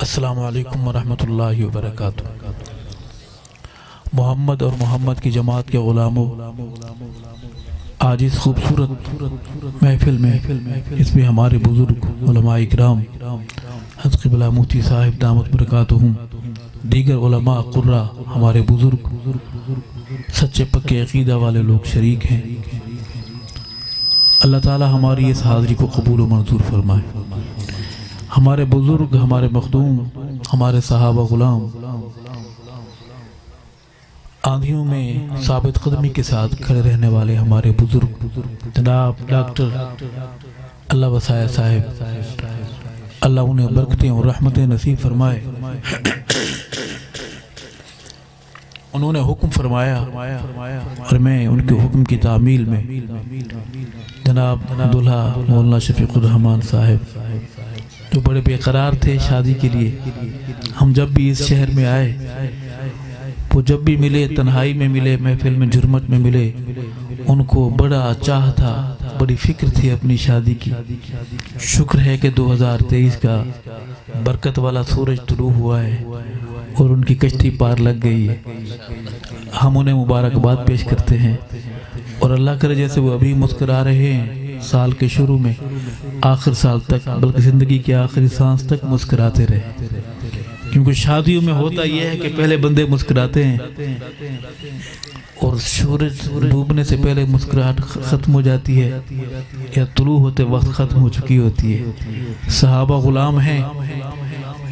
السلام علیکم ورحمۃ اللہ وبرکاتہ۔ محمد اور محمد کی جماعت کے غلاموں، آج اس خوبصورت محفل میں اس میں ہمارے بزرگ علماء اکرام حضرت قبلہ مفتی صاحب دامت برکاتہم، دیگر علماء قرہ، ہمارے بزرگ سچے پکے عقیدہ والے لوگ شریک ہیں۔ اللہ تعالی ہماری اس حاضری کو قبول و منظور فرمائے۔ ہمارے بزرگ، ہمارے مخدوم، ہمارے صحابہ غلام آندھیوں میں ثابت قدمی کے ساتھ کھڑے رہنے والے ہمارے بزرگ جناب ڈاکٹر اللہ وسائے صاحب، اللہ انہیں برکتیں اور رحمتیں نصیب فرمائے۔ انہوں نے حکم فرمایا اور میں ان کے حکم کی تعمیل میں جناب دلہا مولانا شفیق الرحمان صاحب جو بڑے بے قرار تھے شادی کے لیے، ہم جب بھی اس شہر میں آئے، وہ جب بھی ملے تنہائی میں ملے، محفل میں جرمت میں ملے، ان کو بڑا چاہ تھا، بڑی فکر تھی اپنی شادی کی۔ شکر ہے کہ 2023 کا برکت والا سورج طلوع ہوا ہے اور ان کی کشتی پار لگ گئی ہے۔ ہم انہیں مبارکباد پیش کرتے ہیں اور اللہ کرے جیسے وہ ابھی مسکرا رہے ہیں سال کے شروع میں، آخر سال تک، بلکہ زندگی کے آخری سانس تک مسکراتے رہے، کیونکہ شادیوں میں ہوتا یہ ہے کہ پہلے بندے مسکراتے ہیں اور سورج ڈوبنے سے پہلے مسکراہٹ ختم ہو جاتی ہے یا طلوع ہوتے وقت ختم ہو چکی ہوتی ہے۔ صحابہ غلام ہیں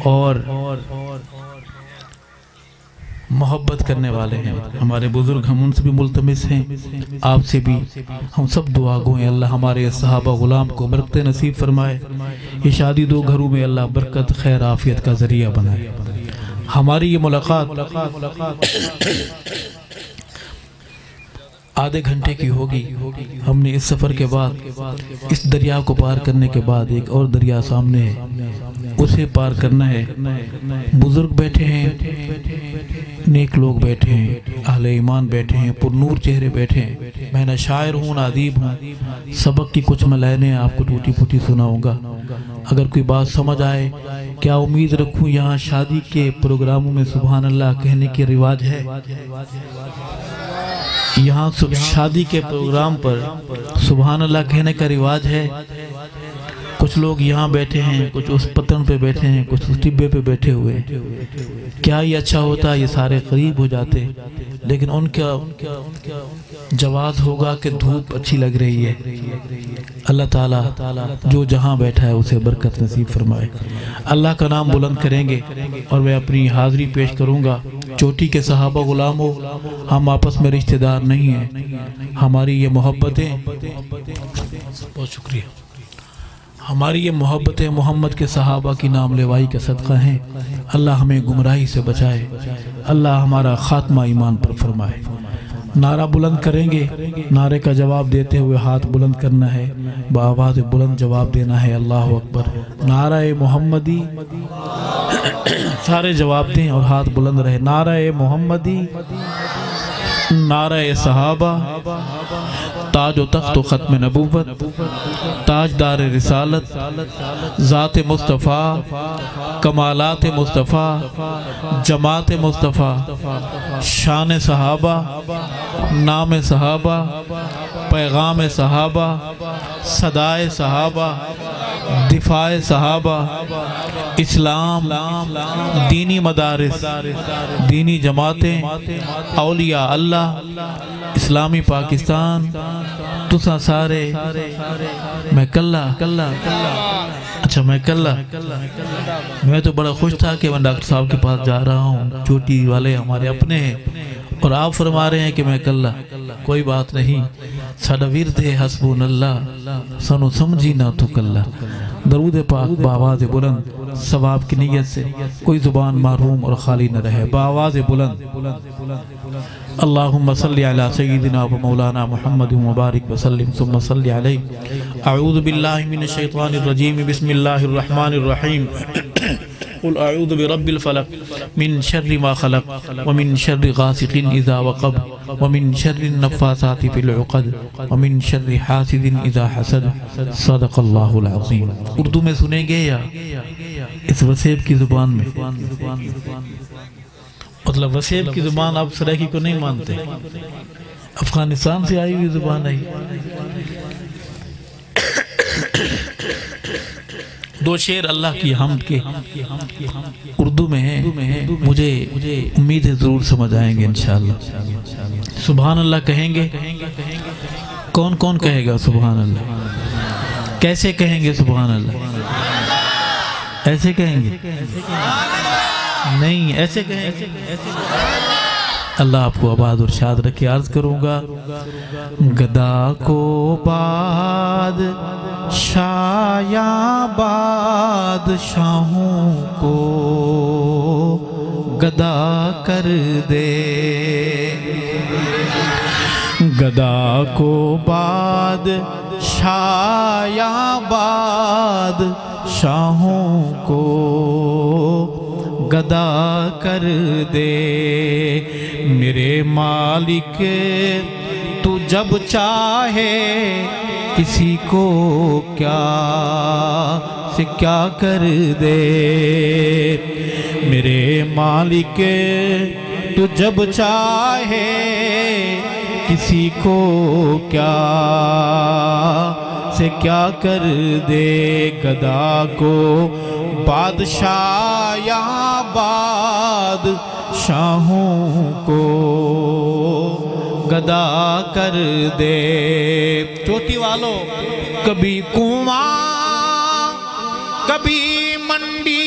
اور محبت کرنے والے ہیں ہمارے بزرگ، ہم ان سے بھی ملتمس ہیں، آپ سے بھی ہم سب دعا گو ہیں اللہ ہمارے صحابہ غلام کو برکت نصیب فرمائے۔ یہ شادی دو گھروں میں اللہ برکت، خیر، عافیت کا ذریعہ بنائے۔ ہماری یہ ملاقات آدھے گھنٹے کی ہوگی۔ ہم نے اس سفر کے بعد، اس دریا کو پار کرنے کے بعد ایک اور دریا سامنے ہے، اسے پار کرنا ہے۔ بزرگ بیٹھے ہیں، نیک لوگ بیٹھے ہیں، اہل ایمان بیٹھے ہیں، پر نور چہرے بیٹھے ہیں۔ میں نہ شاعر ہوں نہ ادیب ہوں، سبق کی کچھ میں لائنیں آپ کو ٹوٹی پھوٹی سناؤں گا۔ اگر کوئی بات سمجھ آئے، کیا امید رکھوں؟ یہاں شادی کے پروگراموں میں سبحان اللہ کہنے کی رواج ہے، یہاں شادی کے پروگرام پر سبحان اللہ کہنے کا رواج ہے۔ کچھ لوگ یہاں بیٹھے ہیں، کچھ اس پتن پہ بیٹھے ہیں، کچھ اس ٹبے پہ بیٹھے ہوئے۔ کیا یہ اچھا ہوتا یہ سارے قریب ہو جاتے، لیکن ان کا جواز ہوگا کہ دھوپ اچھی لگ رہی ہے۔ اللہ تعالیٰ جو جہاں بیٹھا ہے اسے برکت نصیب فرمائے۔ اللہ کا نام بلند کریں گے اور میں اپنی حاضری پیش کروں گا۔ چوٹی کے صحابہ غلاموں، ہم آپس میں رشتہ دار نہیں ہیں، ہماری یہ محبتیں، بہت شکریہ، ہماری یہ محبتیں محمد کے صحابہ کی نام لیوائی کا صدقہ ہیں۔ اللہ ہمیں گمراہی سے بچائے، اللہ ہمارا خاتمہ ایمان پر فرمائے۔ نعرہ بلند کریں گے، نعرے کا جواب دیتے ہوئے ہاتھ بلند کرنا ہے، بآواز بلند جواب دینا ہے، اللہ اکبر، نعرہ محمدی، سارے جواب دیں اور ہاتھ بلند رہے۔ نعرہ محمدی، نعرہ صحابہ، تاج و تخت و ختم نبوت، تاجدار رسالت، ذات مصطفیٰ، کمالات مصطفیٰ، جماعت مصطفیٰ، شان صحابہ، نام صحابہ، پیغام صحابہ، صدائے صحابہ، دفاع صحابہ، اسلام، دینی مدارس، دینی جماعتیں، اولیاء اللہ، اسلامی پاکستان، تسا سارے، میں کلہ، اچھا میں کلہ، میں تو بڑا خوش تھا کہ میں ڈاکٹر صاحب کے پاس جا رہا ہوں، چوٹی والے ہمارے اپنے ہیں اور آپ فرما رہے ہیں کہ میں کلہ، کوئی بات نہیں، ساڈا ورد ہے حسبون اللہ، سنو سمجھی نہ تو کلہ۔ درود پاک بآواز بلند، ثواب کی نیت سے کوئی زبان محروم اور خالی نہ رہے، بآواز بلند۔ اللہم صلی علی سیدنا و مولانا محمد مبارک وسلم ثم صلی علیہ۔ اعوذ باللہ من الشیطان الرجیم، بسم اللہ الرحمن الرحیم۔ قل اعوذ برب الفلق من شر ما خلق ومن شر غاسق اذا وقب ومن شر النفاثات في العقد ومن شر حاسد اذا حسد صدق اللہ العظیم۔ اردو میں سنیں گے یا اس وسیب کی زبان میں؟ مطلب وسیب کی زبان آپ سرائکی کو نہیں مانتے، افغانستان سے آئی ہوئی زبان آئی۔ دو شعر اللہ کی حمد کے اردو میں ہیں، مجھے امید ہے ضرور سمجھ آئیں گے انشاءاللہ۔ سبحان اللہ کہیں گے؟ کون کون کہے گا سبحان اللہ؟ کیسے کہیں گے سبحان اللہ؟ ایسے کہیں گے؟ نہیں، ایسے کہیں گے۔ اللہ آپ کو آباد اور شاد رکھے۔ عرض کروں گا، گدا کو باد شایا بادشاہوں کو گدا کر دے، گدا کو باد شایا بادشاہوں کو گدا کر دے، میرے مالک تو جب چاہے کسی کو کیا سے کیا کر دے، میرے مالک تو جب چاہے کسی کو کیا سے کیا کر دے، گدا کو بادشاہ یا بادشاہوں کو گدا کر دے۔ چوٹی والوں، کبھی کنواں کبھی منڈی،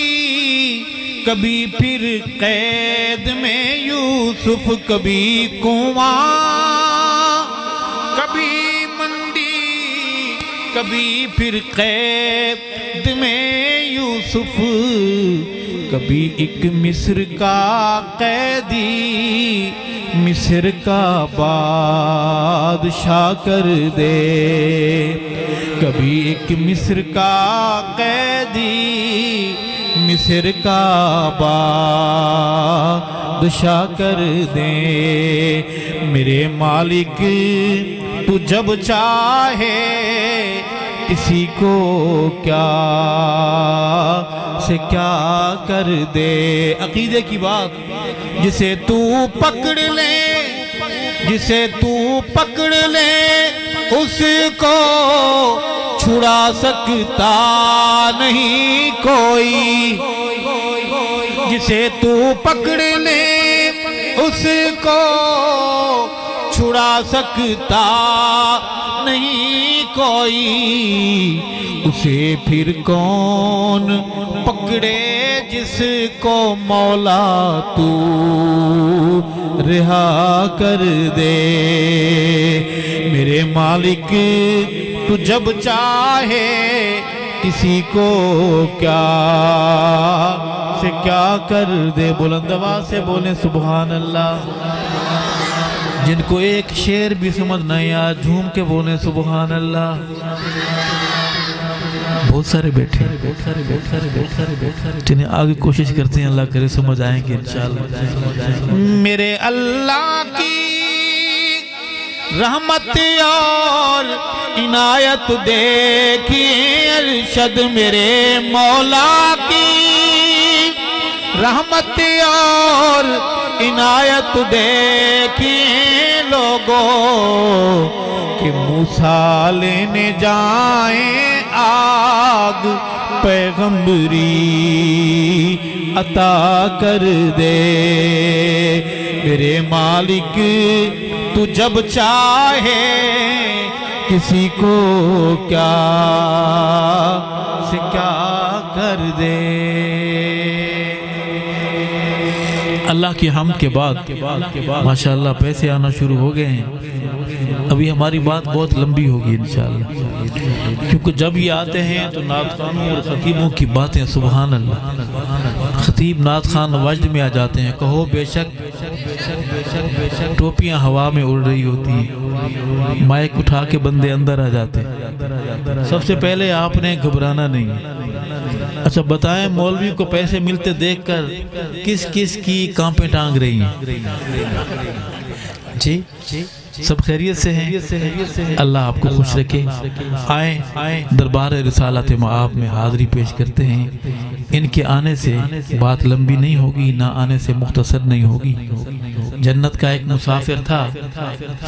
کبھی پھر قید میں یوسف، کبھی کنواں کبھی منڈی، کبھی پھر قید میں یوسف، کبھی ایک مصر کا قیدی مصر کا بادشاہ کر دے، کبھی ایک مصر کا قیدی مصر کا بادشاہ کر دے، میرے مالک تو جب چاہے کسی کو کیا سے کیا کر دے۔ عقیدے کی بات، جسے تو پکڑ لے، جسے تو پکڑ لے اس کو چھڑا سکتا نہیں کوئی، جسے تو پکڑ لے اس کو چھڑا سکتا نہیں کوئی، اسے پھر کون پکڑے جس کو مولا تو رہا کر دے، میرے مالک تو جب چاہے کسی کو کیا سے کیا کر دے۔ بلند آواز سے بولیں سبحان اللہ۔ جن کو ایک شعر بھی سمجھ نہیں آیا جھوم کے بولیں سبحان اللہ۔ بہت سارے بیٹھے جنہیں آگے کوشش کرتے ہیں، اللہ کرے سمجھ آئیں گے انشاءاللہ۔ میرے اللہ کی رحمت اور عنایت دیکھیے ارشد، میرے مولا کی رحمت اور عنایت دیکھیے لوگوں، کہ موسیٰ لینے جائیں آگ پیغمبری عطا کر دے، میرے مالک تو جب چاہے کسی کو کیا سے کیا کر دے۔ اللہ کی حمد کے بعد ماشاءاللہ پیسے آنا شروع ہو گئے ہیں۔ ابھی ہماری بات بہت لمبی ہوگی انشاءاللہ، کیونکہ جب یہ آتے ہیں تو نعت خانوں اور خطیبوں کی باتیں سبحان اللہ، خطیب نعت خان وجد میں آ جاتے ہیں۔ کہو بے شک ٹوپیاں ہوا میں اڑ رہی ہوتی ہیں، مائک اٹھا کے بندے اندر آ جاتے ہیں۔ سب سے پہلے آپ نے گھبرانا نہیں، اچھا بتائیں مولوی کو پیسے ملتے دیکھ کر کس کس کی کانپیں ٹانگ رہی ہیں؟ جی سب خیریت سے ہیں؟ اللہ آپ کو خوش رکھے. آئیں دربار رسالت مآب میں حاضری پیش کرتے ہیں. ان کے آنے سے بات لمبی نہیں ہوگی، نہ آنے سے مختصر نہیں ہوگی. جنت کا ایک مسافر تھا،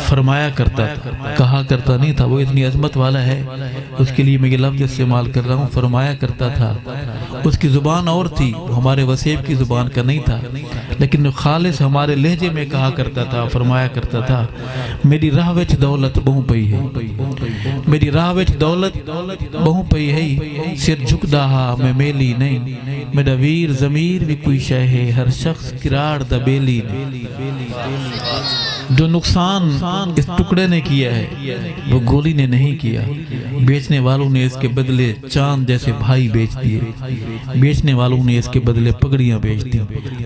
فرمایا کرتا تھا، کہا کرتا نہیں تھا، وہ اتنی عظمت والا ہے اس کے لیے میں یہ لفظ استعمال کر رہا ہوں. فرمایا کرتا تھا، اس کی زبان اور تھی، ہمارے وسیب کی زبان کا نہیں تھا، لیکن خالص ہمارے لہجے میں کہا کرتا تھا. فرمایا کرتا تھا میری راہ وچ دولت بہوں پئی ہے، میری راہ وچ دولت بہوں پئی ہے، سر جھکدا ہا میں میلی نہیں، میرا ویر ضمیر بھی کوئی شے ہے، ہر شخص کراڑ دا بیلی نہیں. جو نقصان اس ٹکڑے نے کیا ہے وہ گولی نے نہیں کیا. بیچنے والوں نے اس کے بدلے چاند جیسے بھائی بیچ دیے، بیچنے والوں نے اس کے بدلے پگڑیاں بیچ دی.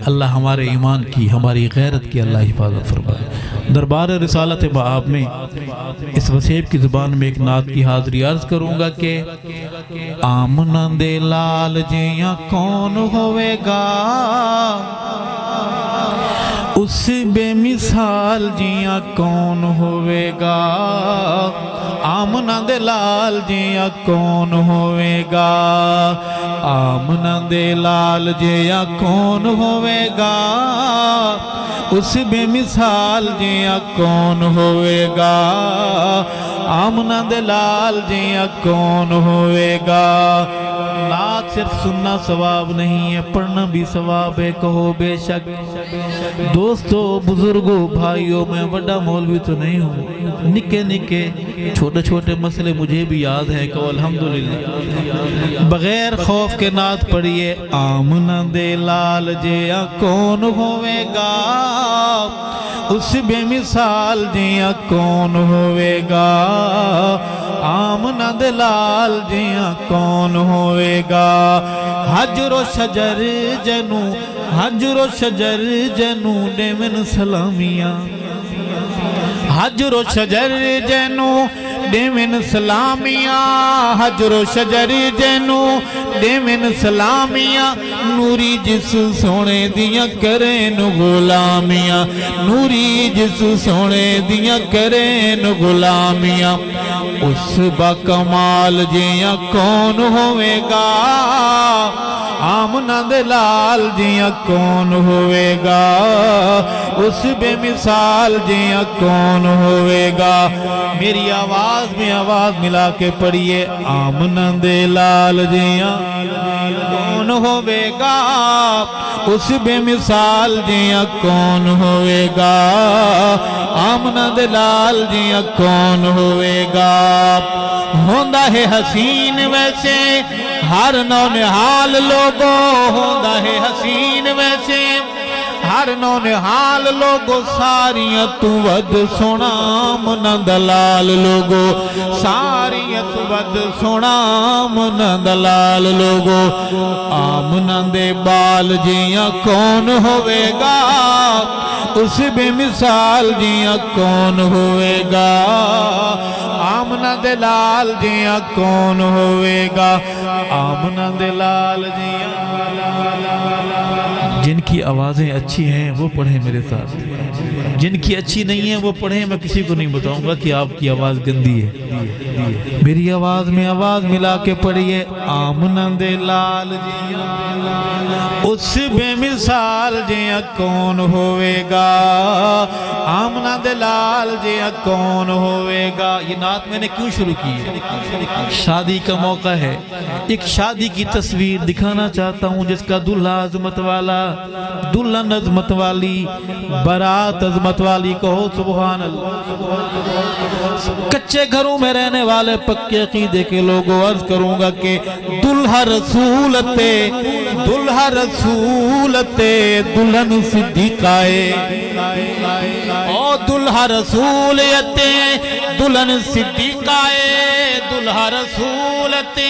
اللہ ہمارے ایمان کی، ہماری غیرت کی اللہ حفاظت فرمائے. دربار رسالت مآب میں اس وسیب کی زبان میں ایک نعت کی حاضری عرض کروں گا کہ آمنہ دے لال جیاں کون ہوئے گا، اس بے مثال جیاں کون ہوئے گا، آمنہ دے لال جیاں کون ہوئے گا، آمنہ دے لال جیاں کون ہوئے گا، اس بے مثال جیاں کون ہوئے گا، آمنہ دے لال جیاں کون ہوئے گا. نعت صرف سننا ثواب نہیں ہے، پڑھنا بھی ثواب ہے. کہو بے شک دوستو بزرگوں بھائیوں میں بڑا مولوی تو نہیں ہوں، نکے نکے چھوٹے چھوٹے مسئلے مجھے بھی یاد ہے. کہو الحمدللہ. بغیر خوف کے نعت پڑھیے. آمنہ دے لال جیاں کون ہوئے گا، اس بے مثال جیاں کون ہوئے گا، آمنہ دے لال جیاں کون ہوئے گا. حجر و شجر جنو، حجر و شجر جنو دے من سلامیاں، حجر و شجر جنو دے من سلامیاں، حجر و شجر جنو دے من سلامیاں، نوری جس سونے دیاں کریں غلامیاں، نوری جس سونے دیاں کریں غلامیاں. اس با کمال جیاں کون ہوئے گا، آمنہ دے لال جیاں کون ہوئے گا، اس بے مثال جیاں کون ہوئے گا. میری آواز میں آواز ملا کے پڑھیے. آمنہ دے لال جیاں کون ہوئے گا، اس بے مثال جیاں کون ہوئے گا، آمنہ دے لال جیاں کون ہوئے گا. ہوندہ ہے حسین ویسے ہر نونہال لوگوں، ہوندہ ہے حسین ویسے ہر نونہال لوگوں، ساریاں تو ود سونا آمنہ دلال لوگوں، ساریاں تو ود سونا آمنہ دلال لوگوں. آمنہ دے بال جیاں کون ہوئے گا، اس بے مثال جیاں کون ہوئے گا، آمنہ دے لال جیاں کون ہوئے گا، آمنہ دے لال جیاں. جن کی آوازیں اچھی ہیں وہ پڑھیں میرے ساتھ، جن کی اچھی نہیں ہیں وہ پڑھیں. میں کسی کو نہیں بتاؤں گا کہ آپ کی آواز گندی ہے. میری آواز میں آواز ملا کے پڑھیے. آمنہ دے لال جیاں اس بے مثال جیاں کون ہوئے گا، آمنہ دے لال جیاں کون ہوئے گا. یہ نعت میں نے کیوں شروع کی ہے؟ شادی کا موقع ہے، ایک شادی کی تصویر دکھانا چاہتا ہوں جس کا دلہا عظمت والا، دلہن عظمت والی، برات عظمت والی. کہو سبحان اللہ. کچے گھروں میں رہنے والے پکے عقیدے کے لوگوں عرض کروں گا کہ دلہا رسولتے، دلہا رسولتے دلہن صدیقائے، او دلہا رسولتے دلہن صدیقائے، دلہا رسولتے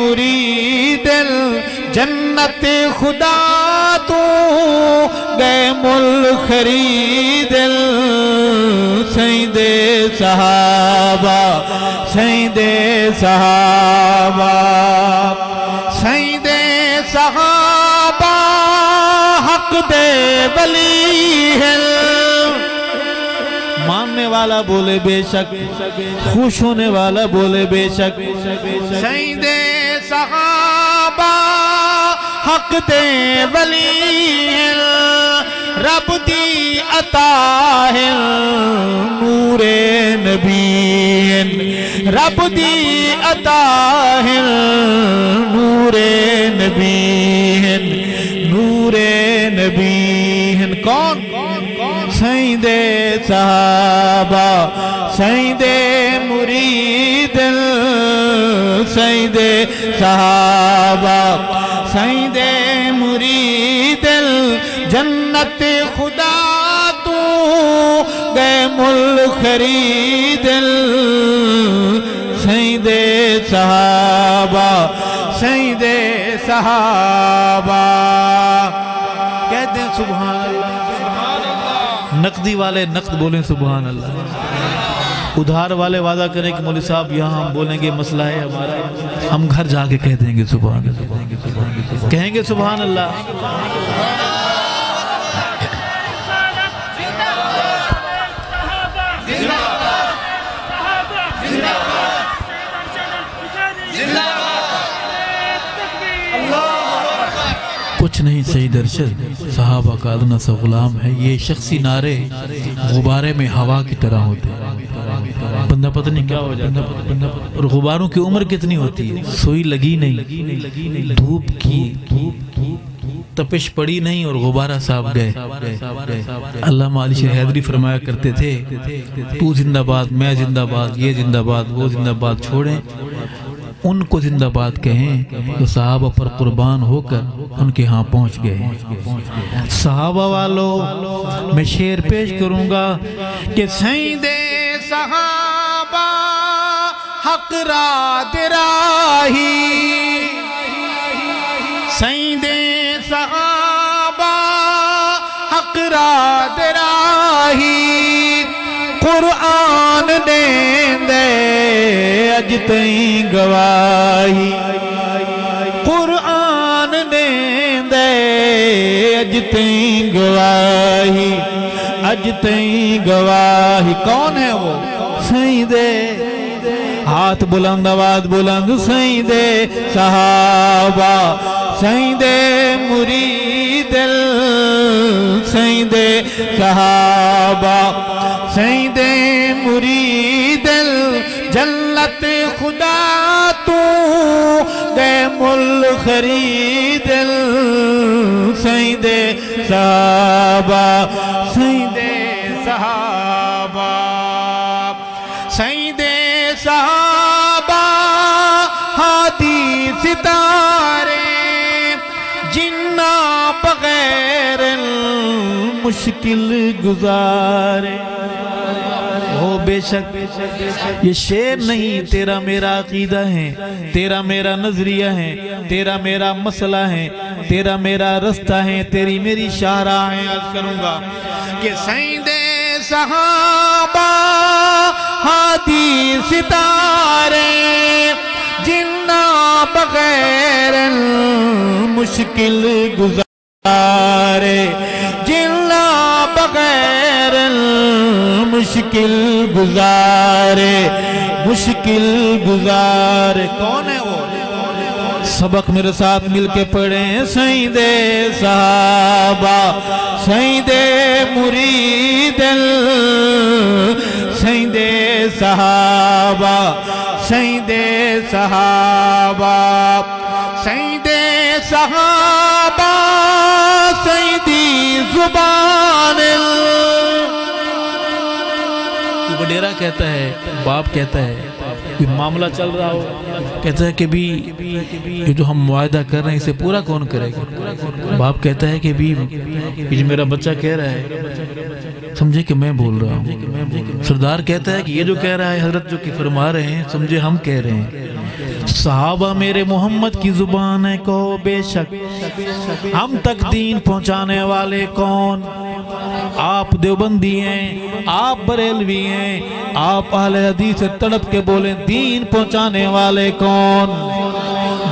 مرید جنت خدا تو گئے مل خرید سید صحابہ سید صحابہ سید صحابہ حق دے ولی ہے ماننے والا بولے بے شک خوش ہونے والا بولے بے شک سید صحابہ حق دے ولی رب دی عطا ہے نور نبی رب دی عطا ہے نور نبی نور نبی کون سید صحابہ سید مرید سید صحابہ سید مرید جنت خدا تو گئے مل خرید سید صحابہ سید صحابہ کہتے ہیں سبحان اللہ نقدی والے نقد بولیں سبحان اللہ ادھار والے وعدہ کریں کہ مولوی صاحب یہاں ہم بولیں گے مسئلہ ہے ہمارا ہم گھر جا کے کہہ دیں گے سبحان اللہ کہیں گے سبحان اللہ کچھ نہیں سید ارشد صحابہ کا ادنا سا غلام ہے یہ شخصی نعرے غبارے میں ہوا کی طرح ہوتے ہیں بندہ پتہ نہیں کیا ہو جاتا اور غباروں کی عمر کتنی ہوتی ہے سوئی لگی نہیں دھوپ کی تپش پڑی نہیں اور غبارہ صاحب گئے علامہ علی شیر حیدری فرمایا کرتے تھے تو زندہ باد میں زندہ باد یہ زندہ باد وہ زندہ باد چھوڑیں ان کو زندہ باد کہیں تو صحابہ پر قربان ہو کر ان کے ہاں پہنچ گئے صحابہ والوں میں شعر پیش کروں گا کہ سید صحابہ حق را دراہی سید صحابہ حق را دراہی قرآن دیں دے اج تئیں گواہی قرآن دیں دے اج تئیں گواہی اج تئیں گواہی کون ہے وہ سید ہاتھ بلند آواز بلند سید صحابہ سید مرید سید صحابہ سید مرید جنت خدا تو گئے مل خرید سید صحابہ سید صحابہ سید صحابہ ہادی ستارے جنہ بغیر مشکل گزارے ہو بے شک یہ شعر نہیں تیرا میرا عقیدہ ہے تیرا میرا نظریہ ہے تیرا میرا مسئلہ ہے تیرا میرا رستہ ہے تیری میری شاہراہ ہے عرض کروں گا کہ سید صحابہ ہادی ستارے جنہ بغیر مشکل گزارے جنہ بغیر مشکل گزارے مشکل گزارے کون ہے وہ سبق میرے ساتھ مل کے پڑھیں سید صحابہ سید مرید سید صحابہ سید صحابہ سید صحابہ سیدی زبان وڈیرا کہتا ہے باپ کہتا ہے کوئی معاملہ چل رہا ہو کہتا ہے کہ بھی یہ جو ہم معاہدہ کر رہے ہیں اسے پورا کون کرے گا باپ کہتا ہے کہ بھی جو میرا بچہ کہہ رہا ہے سمجھے کہ میں بول رہا ہوں سردار کہتا ہے کہ یہ جو کہہ رہا ہے حضرت جو کہ فرما رہے ہیں سمجھے ہم کہہ رہے ہیں صحابہ میرے محمد کی زبان ہے کہو بے شک، ہم تک دین پہنچانے والے کون؟ آپ دیوبندی ہیں، آپ بریلوی ہیں، آپ اہل حدیث سے تڑپ کے بولیں دین پہنچانے والے کون؟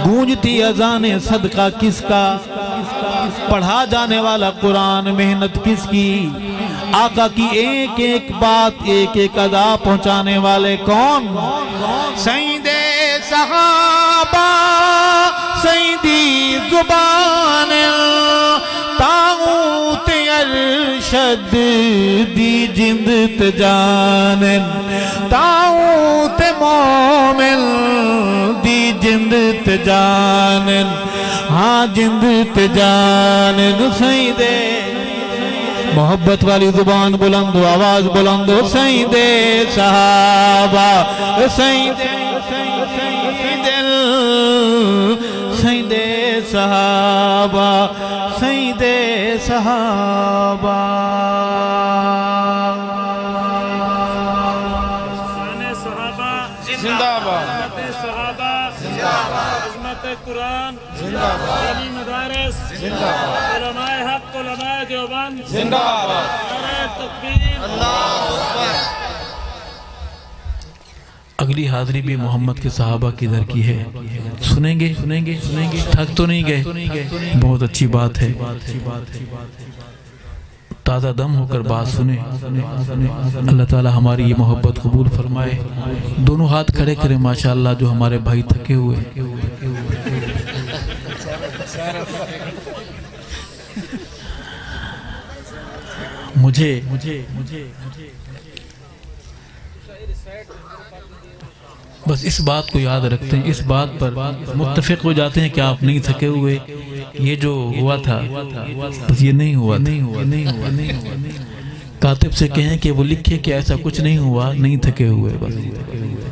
گونجتی اذان صدقہ کس کا؟ پڑھا جانے والا قرآن محنت کس کی؟ آقا کی ایک ایک بات ایک ایک ادا پہنچانے والے کون؟ سید صحابہ سیدی زبان طاغوت ارشد دی جند تجان طاغوت مومن دی جند تجان ہاں جند تجان سید محبت والی زبان بلند و آواز بلند و سید صحابہ سید صحابہ سید صحابہ زندہ باد عظمت قرآن عالمی مدارس علماء حق علماء دیوبند زندہ باد نعرہ تکبیر اللہ اکبر۔ اگلی حاضری بھی محمد کے صحابہ کی در کی ہے، سنیں گے تھک تو نہیں گئے؟ بہت اچھی بات ہے، تازہ دم ہو کر بات سنیں۔ اللہ تعالی ہماری یہ محبت قبول فرمائے۔ دونوں ہاتھ کھڑے کریں ماشاءاللہ جو ہمارے بھائی تھکے ہوئے۔ مجھے بس اس بات کو یاد رکھتے ہیں، اس بات پر متفق ہو جاتے ہیں کہ آپ نہیں تھکے ہوئے، یہ جو ہوا تھا بس یہ نہیں ہوا۔ کاتب سے کہیں کہ وہ لکھے کہ ایسا کچھ نہیں ہوا، نہیں تھکے ہوئے بس۔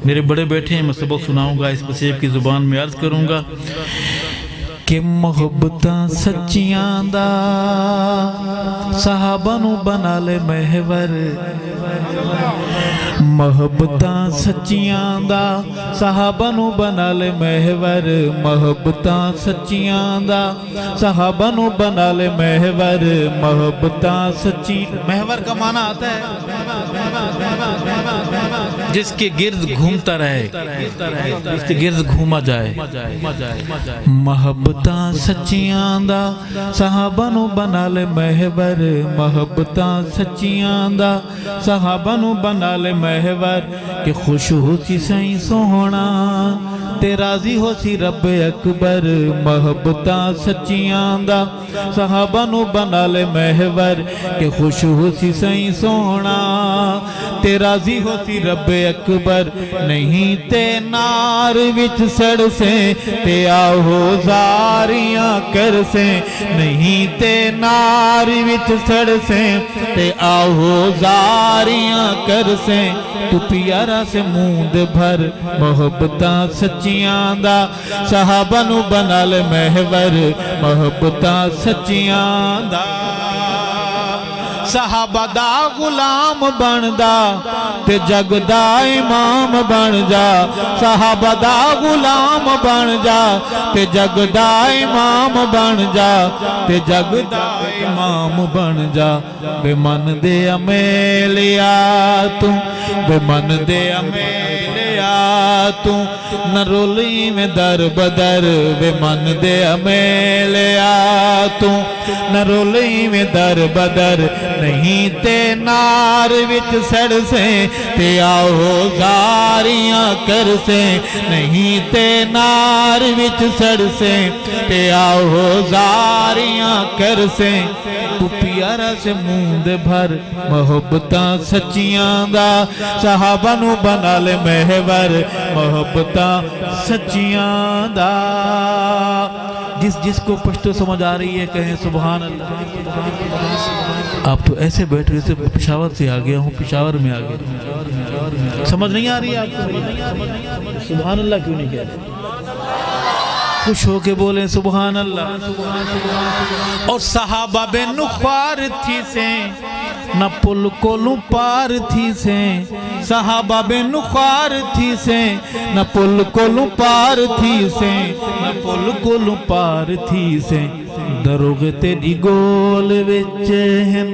میرے بڑے بیٹھے ہیں، میں سبق سناؤں گا، اس پسیب کی زبان میں عرض کروں گا کہ محبتاں سچیاں دا صحابہ نو بنا لے محور، محبتاں سچیاں دا صحابہ نو بنا لے محور، محبتاں سچیاں دا صحابہ نو بنا لے محور، محبتاں سچی محور کا معنی آتا ہے جس کے گرد گھومتا رہے، جس کے گرد گھوما جائے۔ محبتاں سچیاں دا صحابہ نو بنا لے محور، محبتاں سچیاں دا صحابہ نو بنا لے محور، کہ خوش ہو سی سائیں سوہنا تے راضی ہو سی رب اکبر، محبتاں سچیاں دا صحابہ نو بنا لے محور، کہ خوش ہو سی سائیں سوہنا تے راضی ہو سی رب اکبر، نہیں تے نار وچ سڑ سے تے آہو زاریاں کر سے، نہیں تے نار وچ سڑ سے تے آہو زاریاں کر سے، تو پیارا سے موند بھر محبتاں سچیاں دا صحابہ نو بنا لے محور، محبتاں سچیاں دا صحابہ دا غلام بن دا تے جگ دا امام بن جا، صحابہ دا غلام بن جا تے جگ دا امام بن جا، تے جگ دا امام بن جا، بے من دے امیلیا تو، بے من دے امیلیا تو، نہ رولی میں در بدر، بے من دے امیلیا تو، نہ رولی میں در بدر، نہیں تے نار وچ سڑ سے تے آہو زاریاں کر سے، نہیں تے نار وچ سڑ سے تے آہو زاریاں کر سے، تو پیارا سے موند بھر محبتاں سچیاں دا صحابہ نو بنا لے محور، محبتاں سچیاں دا۔ جس کو پشتو سمجھ آ رہی ہے کہیں سبحان اللہ۔ آپ تو ایسے بیٹھ رہے سے پشاور سے آ گیا ہوں، پشاور میں آ گیا، سمجھ نہیں آ رہی ہے آپ کو؟ سبحان اللہ کیوں نہیں کہہ رہے؟ خوش ہو کے بولیں سبحان اللہ۔ اور صحابہ بے نخوار تھی سے نہ پل کولوں پار تھی سے صحابہ بے نخار تھی سے نہ پل کولوں پار تھی سے نہ پل کولوں پار تھی سے دروغ تیری گول وچ ہیں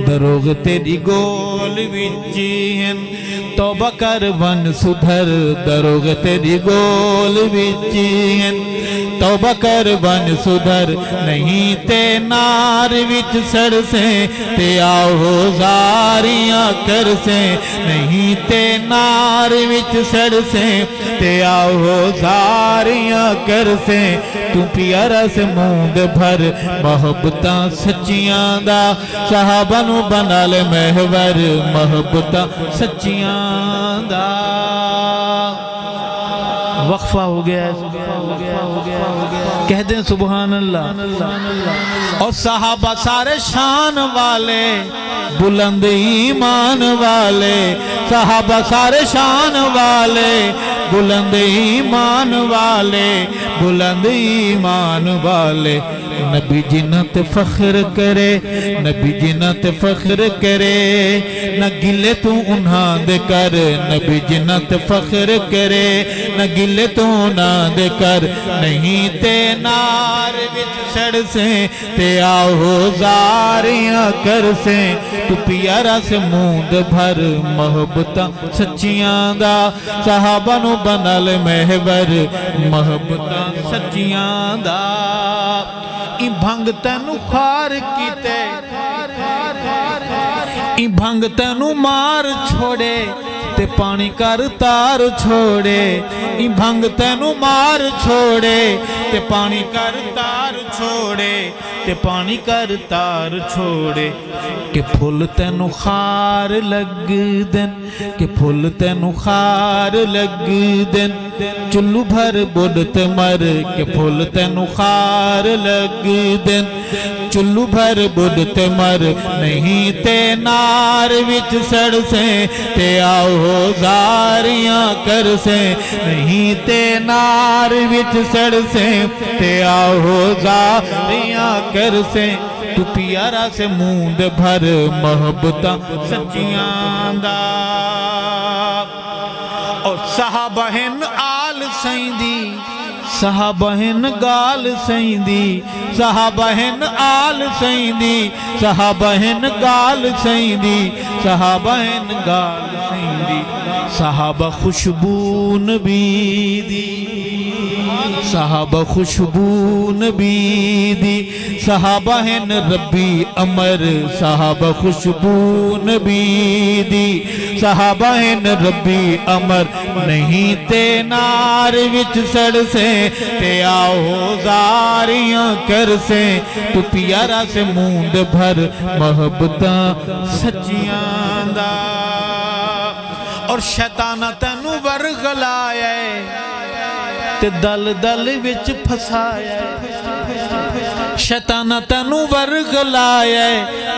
دروغ تیری گول وچ ہیں توبہ کر ون سدھر دروغ تیری گول وچ ہیں توبہ کر ون سدھر نہیں تے نار وچ سڑ سے تے آہو زاریاں کر سے نہیں تے نار وچ سڑ سے تے آہو زاریاں کر سے تو پیارا سے موند بھر محبتاں سچیاں دا صحابہ نو بنا لے محور محبتاں سچیاں دا وقفہ ہو گیا کہہ دیں سبحان اللہ اور صحابہ سارے شان والے بلند ایمان والے صحابہ سارے شان والے بلند ایمان والے بلند ایمان والے نبی جنت فخر کرے نبی جنت فخر کرے نہ گلے تو انہاں دے کر نبی جنت فخر کرے نہ گلے تو انہاں دے کر نہیں تے نار وچ سڑ سے تے آہو زاریاں کر سے تو پیارا سے موند بھر محبتاں سچیاں دا صحابہ نو بنا لے محور محبتاں سچیاں دا ای بھنگ تینو خار کیتے ای بھنگ تینو مار چھوڑے تے پانی کر تار چھوڑے ای بھنگ تینو مار چھوڑے تے پانی کر تار چھوڑے تے پانی کر تار چھوڑے کہ پھول تینو خار لگ دن کہ پھول تینو خار لگ دن چلو بھر بڑھت مر کہ پھول تینو خار لگ دن چلو بھر بڑھت مر نہیں تے نار وچ سڑ سے تے آہو زاریاں کر سے نہیں تے نار وچ سڑ سے تے آہو زاریاں کر سے تو پیارا سے موند بھر محبتاں سچیاں دا اور صحابہ ہن آل سیندی صحابہ ہن گال سیندی صحابہ ہن آل سیندی صحابہ ہن گال سیندی صحابہ ہن گال سیندی صحابہ خوشبو نبی دی صحابہ خوشبو نبی دی صحابہ ہن ربی امر صحابہ خوشبو نبی دی صحابہ ہن ربی امر نہیں تے نار وچ سڑ سے تے آہو زاریاں کر سے تو پیارا سے موند بھر محبتاں سچیاں دا اور شیطانہ تینو ورغلایا تے دل دل وچ پھسایا شیطانہ تینو ورغلایا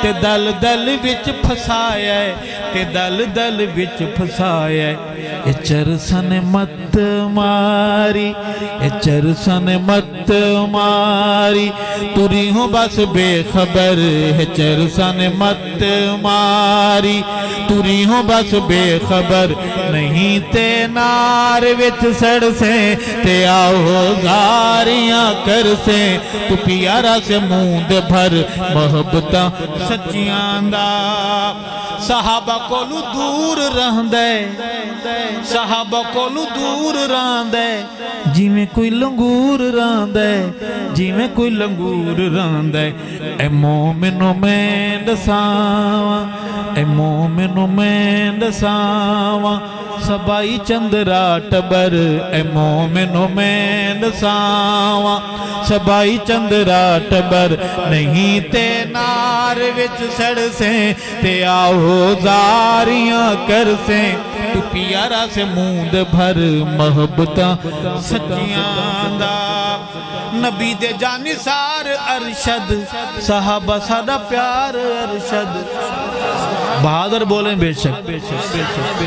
تے دل دل وچ پھسایا تے دل دل وچ پھسایا اے چرسن مت ماری اے چرسن مت ماری تری ہوں بس بے خبر اے چرسن مت ماری تری ہوں بس بے خبر نہیں تے نار وچ سڑ سے تے آہو زاریاں کر سے تو پیارا سے موند بھر محبتاں سچیاں دا صحابہ کولو دور رہندے صحابہ کولو دور رہندے جی میں کوئی لنگور رہندے جی میں کوئی لنگور رہندے اے مومنو میں دساواں اے مومنو میں دساواں سبائی چندرا ٹبر اے مومنو میں دساواں سبائی چندرا ٹبر نہیں تے نار وچ سڑ سے تے آہو زاریاں کر سے تو پیارا سے موند بھر محبتاں سچیاں دا نبی دے جانثار ارشد صحابہ سادا پیار ارشد بہادر بولیں بے شک،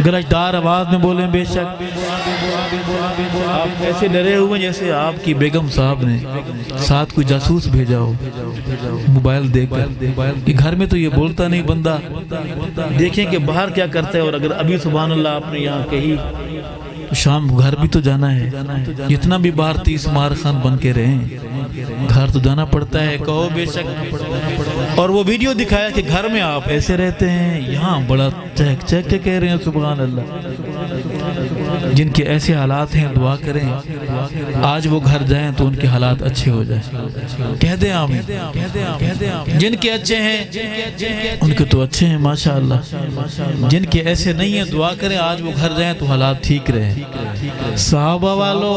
گرجدار آواز میں بولیں بے شک۔ آپ ایسے ڈرے ہوئے جیسے آپ کی بیگم صاحب نے ساتھ کوئی جاسوس بھیجا ہو موبائل دے کر، کہ گھر میں تو یہ بولتا نہیں بندہ، دیکھیں کہ باہر کیا کرتا ہے، اور اگر ابھی سبحان اللہ آپ نے یہاں کہی تو شام گھر بھی تو جانا ہے، جتنا بھی باہر 30 مار خان بن کے رہیں گھر تو جانا پڑتا ہے، کہو بے شک۔ اور وہ ویڈیو دکھایا کہ گھر میں آپ ایسے رہتے ہیں، یہاں بڑا چہک چہک کے کہہ رہے ہیں سبحان اللہ۔ جن کے ایسے حالات ہیں دعا کریں آج وہ گھر جائیں تو ان کے حالات اچھے ہو جائیں، کہہ دیں آمین۔ جن کے اچھے ہیں ان کے تو اچھے ہیں ماشاءاللہ، جن کے ایسے نہیں ہیں دعا کریں آج وہ گھر جائیں تو حالات ٹھیک رہیں۔ صحابہ والو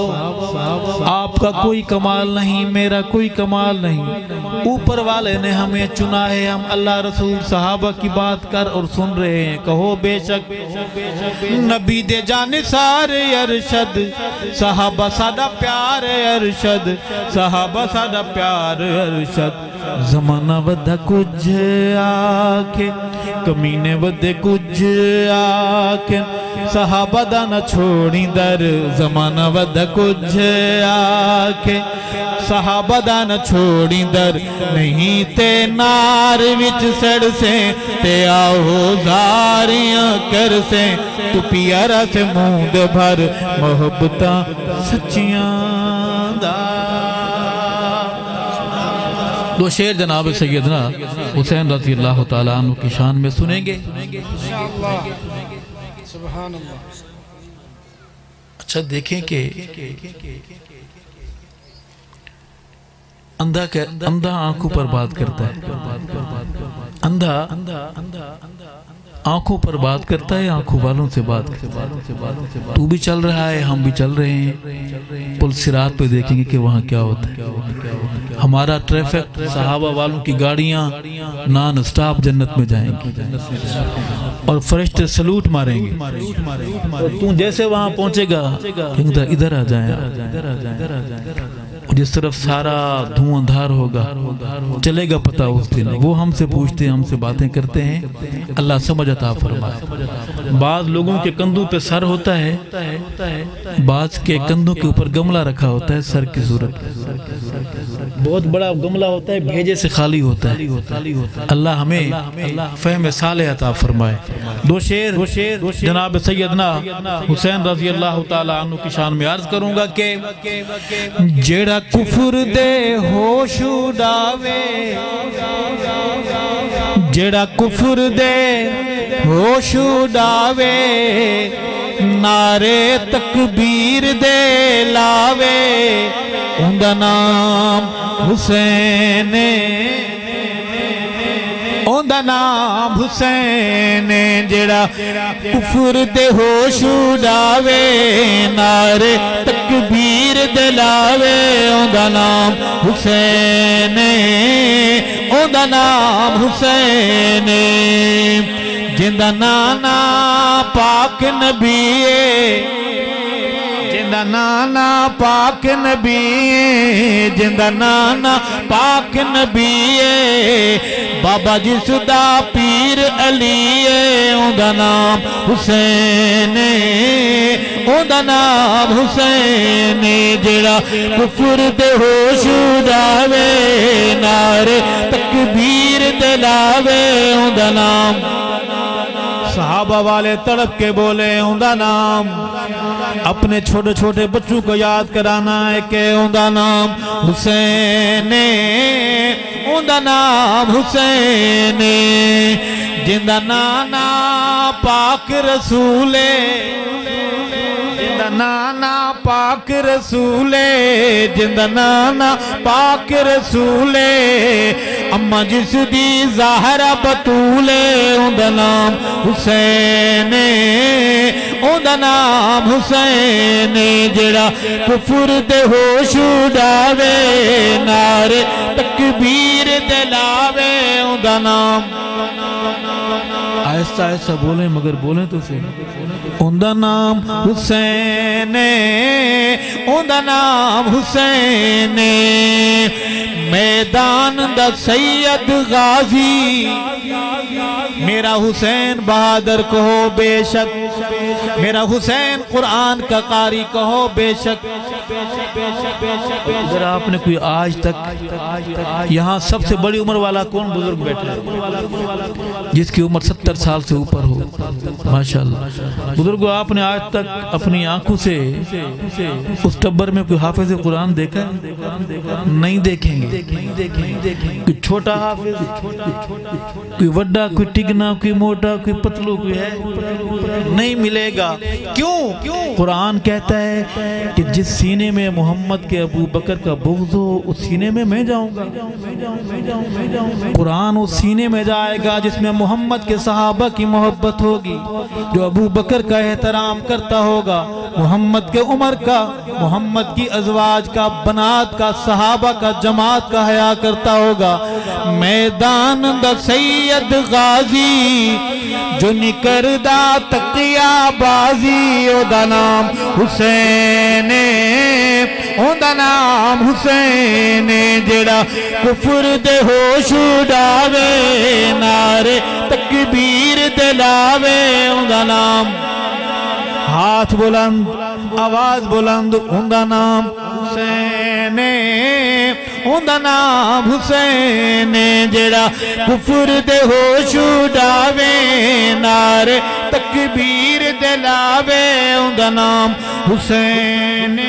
آپ کا کوئی کمال نہیں، میرا کوئی کمال نہیں، اوپر والے نے ہمیں چنا ہے، ہم اللہ رسول صحابہ کی بات کر اور سن رہے ہیں، کہو بے شک۔ نبی دے جانثار ارشد صحابہ ساڈا پیار ارشد، صحابہ ساڈا پیار ارشد۔ زمانہ ودہ کچھ آکے کمینے ودے کچھ آکے، صحابہ دا نہ چھوڑی در، زمانہ ودہ کچھ آکے صحابہ دا نہ چھوڑی در، نہیں تے نار وچ سڑ سے تے آہو زاریاں کر سے، تو پیارا سے موند بھر محبتاں سچیاں دا۔ دو شعر جناب سیدنا حسین رضی اللہ تعالیٰ عنہ کی شان میں سنیں گے سبحان اللہ۔ اچھا دیکھیں کہ اندھا آنکھوں پر بات کرتا ہے، اندھا آنکھوں پر بات کرتا ہے، آنکھوں والوں سے بات کرتا ہے۔ تو بھی چل رہا ہے، ہم بھی چل رہے ہیں، پل صراط پہ دیکھیں گے کہ وہاں کیا ہوتا ہے۔ ہمارا ٹریفک صحابہ والوں کی گاڑیاں نان سٹاپ جنت میں جائیں گی، اور فرشتے سلوٹ ماریں گے، اور تو جیسے وہاں پہنچے گا ادھر آ جائیں، جس طرف سارا دھواں دھار ہوگا، چلے گا پتہ اس دن۔ وہ ہم سے پوچھتے ہیں، ہم سے باتیں کرتے ہیں، اللہ سمجھ عطا فرمائے۔ بعض لوگوں کے کندھوں پہ سر ہوتا ہے، بعض کے کندھوں کے اوپر گملہ رکھا ہوتا ہے سر کی صورت، بہت بڑا گملہ ہوتا ہے، بھیجے سے خالی ہوتا ہے۔ اللہ ہمیں فہم صالح عطا فرمائے۔ دو شعر جناب سیدنا حسین رضی اللہ تعالیٰ عنہ کی شان میں عرض کروں گا کہ جیڑا کفر دے ہوش اڑاوے، جیڑا کفر دے ہوش اڑاوے، نعرے تکبیر دے لاوے، اوندا نام حسین، اوندا نام حسین، جیڑا کفر دے ہوش اڑاوے، نعرے تکبیر دے لاوے، اوندا نام حسین، اوندا نام حسین، جندا نانا پاک نبی، جندا نانا پاک نبی، جندا نانا پاک نبی، بابا جس دا پیر علی، اوندا نام حسین، اوندا نام حسین، جیڑا کفر دے ہوش اڑاوے، نعرے تکبیر دے لاوے، اوندا نام۔ صحابہ والے تڑپ کے بولے اوندا نام، اپنے چھوٹے چھوٹے بچوں کو یاد کرانا ہے کہ اوندا نام حسین، اوندا نام حسین، جندا نانا پاک رسول، جندا نانا پاک رسول، جندا نانا پاک رسول، اما جس دی زہرہ بطول، اوندا نام حسین، اوندا نام حسین جڑا کفر دے ہوش اڑاوے نعرے تکبیر دے لاوے اوندا نام آہستہ آہستہ بولیں مگر بولیں تو صحیح اوندا نام حسین اوندا نام حسین میدان دا سید غازی میرا حسین بہادر کہو بے شک میرا حسین قرآن کا قاری کہو بے شک اگر آپ نے کوئی آج تک یہاں سب سے بڑی عمر والا کون بزرگ بیٹھا ہے جس کی عمر 70 سال سے اوپر ہو ماشاءاللہ بزرگو آپ نے آج تک اپنی آنکھوں سے اس ٹبر میں کوئی حافظ قرآن دیکھا ہے نہیں دیکھیں گے کوئی چھوٹا حافظ کوئی وڈا کوئی ٹگنا کوئی موٹا کوئی پتلو کوئی ہے نہیں ملے گا کیوں قرآن کہتا ہے کہ جس سینے میں محمد کے ابو بکر کا بغض ہو اس سینے میں میں جاؤں گا قرآن اس سینے میں جائے گا جس میں محمد کے صحابہ کی محبت ہوگی جو ابو بکر کا احترام کرتا ہوگا محمد کے عمر کا محمد کی ازواج کا بنات کا صحابہ کا جماعت کا حیا کرتا ہوگا میدان دا سید غازی جو نکردہ تقیہ بازی او دا نام حسین او دا نام حسین جڑا کفر دے ہوش اڑاوے نعرے تکبیر دے لاوے او دا نام ہاتھ بلند آواز بلند اوندا نام حسین اوندا نام حسین جڑا کفر دے ہوش اڑاوے نعرے تکبیر دے لاوے اوندا نام حسین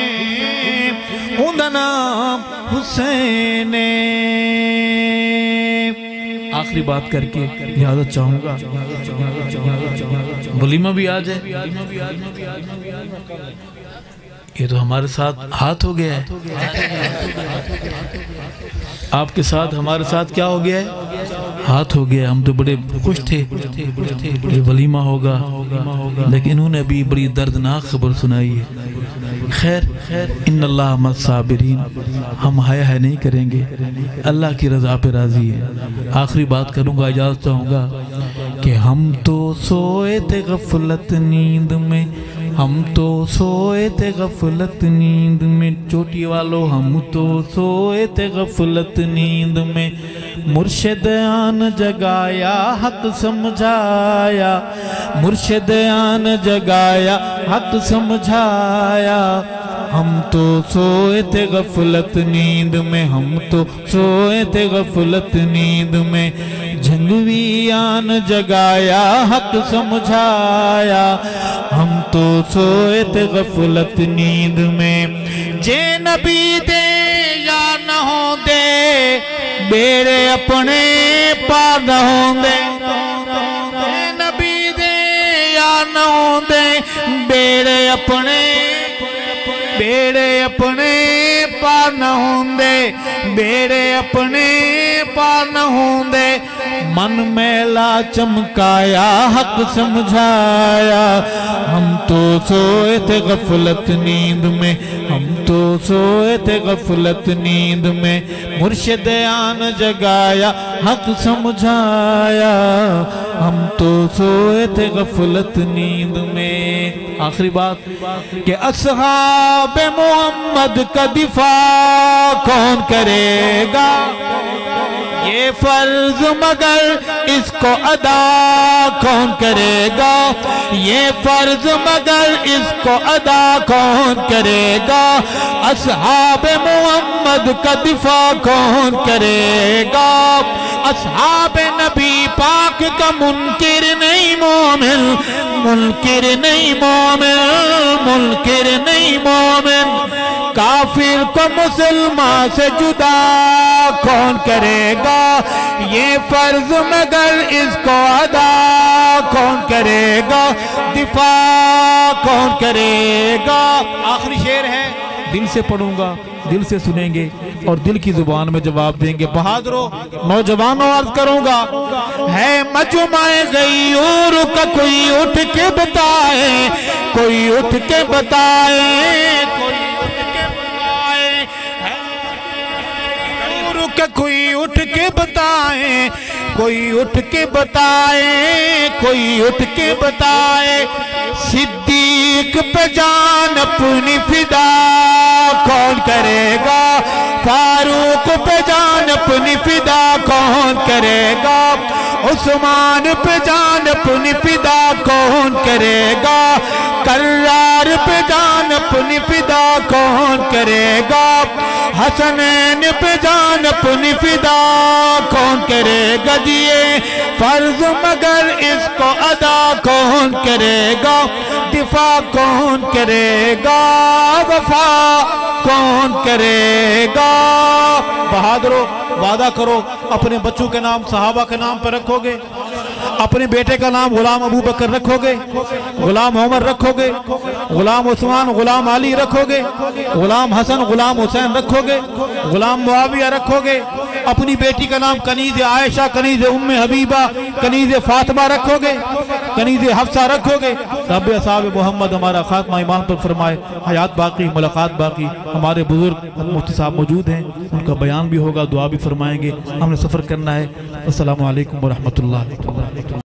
اوندا نام حسین آخری بات کر کے اجازت چاہوں گا ولیمہ بھی آ جائے یہ تو ہمارے ساتھ ہاتھ ہو گیا ہے آپ کے ساتھ ہمارے ساتھ کیا ہو گیا ہے ہاتھ ہو گیا ہم تو بڑے خوش تھے یہ ولیمہ ہوگا لیکن انہوں نے بھی بڑی دردناک خبر سنائی ہے خیر ان اللہ مع الصابرین ہم حیا نہیں کریں گے اللہ کی رضا پہ راضی ہے آخری بات کروں گا اجازت چاہوں گا کہ ہم تو سوئے تھے غفلت نیند میں ہم تو سوئے تھے غفلت نیند میں چوٹی والو ہم تو سوئے تھے غفلت نیند میں مرشد آن جگایا حق سمجھایا مرشد آن جگایا حق سمجھایا ہم تو سوئے تھے غفلت نیند میں ہم تو سوئے تھے غفلت نیند میں جھنگوی آن جگایا حق سمجھایا ہم تو سوئے تھے غفلت نیند میں جے نبی دے یا نہ ہوں دے بیڑے اپنے پار نہ ہوں دے جے نبی دے یا نہ ہوں دے بیڑے اپنے پار نہ ہوں دے بیڑے اپنے پار نہ ہوں دے من میلا چمکایا حق سمجھایا ہم تو سوئے تھے غفلت نیند میں ہم تو سوئے تھے غفلت نیند میں مرشد آن جگایا حق سمجھایا ہم تو سوئے تھے غفلت نیند میں آخری بات کہ اصحاب محمد کا دفاع کون کرے گا یہ فرض مگر اس کو ادا کون کرے گا یہ فرض مگر اس کو ادا کون کرے گا اصحاب محمد کا دفاع کون کرے گا اصحاب نبی پاک کا منکر نہیں مومن منکر نہیں مومن منکر نہیں مومن کافر کو مسلمان سے جدا کون کرے گا یہ فرض مگر اس کو ادا کون کرے گا دفاع کون کرے گا آخری شعر ہے دل سے پڑھوں گا، دل سے سنیں گے اور دل کی زبان میں جواب دیں گے۔ بہادروں، نوجوانوں عرض کروں گا، ہے مجمع غیور کا کوئی اٹھ کے بتائے، کوئی اٹھ کے بتائے، کوئی اٹھ کے بتائے، غیور کا کوئی اٹھ کے بتائے، کوئی اٹھ کے بتائے، کوئی اٹھ کے بتائے، صدیق پہ جان اپنی فدا کون کرے گا، فاروق پہ جان اپنی فدا کون کرے گا، عثمان پہ جان اپنی فدا کون کرے گا، کرار پہ جان اپنی فدا کون کرے گا، حسنین پہ جان اپنی فدا کون کرے گا، جیے فرض مگر اس کو ادا کون کرے گا، دفاع کون کرے گا، وفا کون کرے گا۔ بہادروں، وعدہ کرو اپنے بچوں کے نام صحابہ کے نام پر رکھو گے، اپنے بیٹے کا نام غلام ابو بکر رکھو گے، غلام عمر رکھو گے، غلام عثمان، غلام علی رکھو گے، غلام حسن، غلام حسین رکھو گے، غلام معاویہ رکھو گے، اپنی بیٹی کا نام کنیز عائشہ، کنیز ام حبیبہ، کنیز فاطمہ رکھو گے، کنیز حفصہ رکھو گے۔ رب اصحاب محمد ہمارا خاتمہ ایمان پر فرمائے، حیات باقی، ملاقات باقی۔ ہمارے بزرگ مفتی صاحب موجود ہیں، ان کا بیان بھی ہوگا، دعا بھی فرمائیں گے۔ ہم نے سفر کرنا ہے۔ السلام علیکم ورحمۃ اللہ۔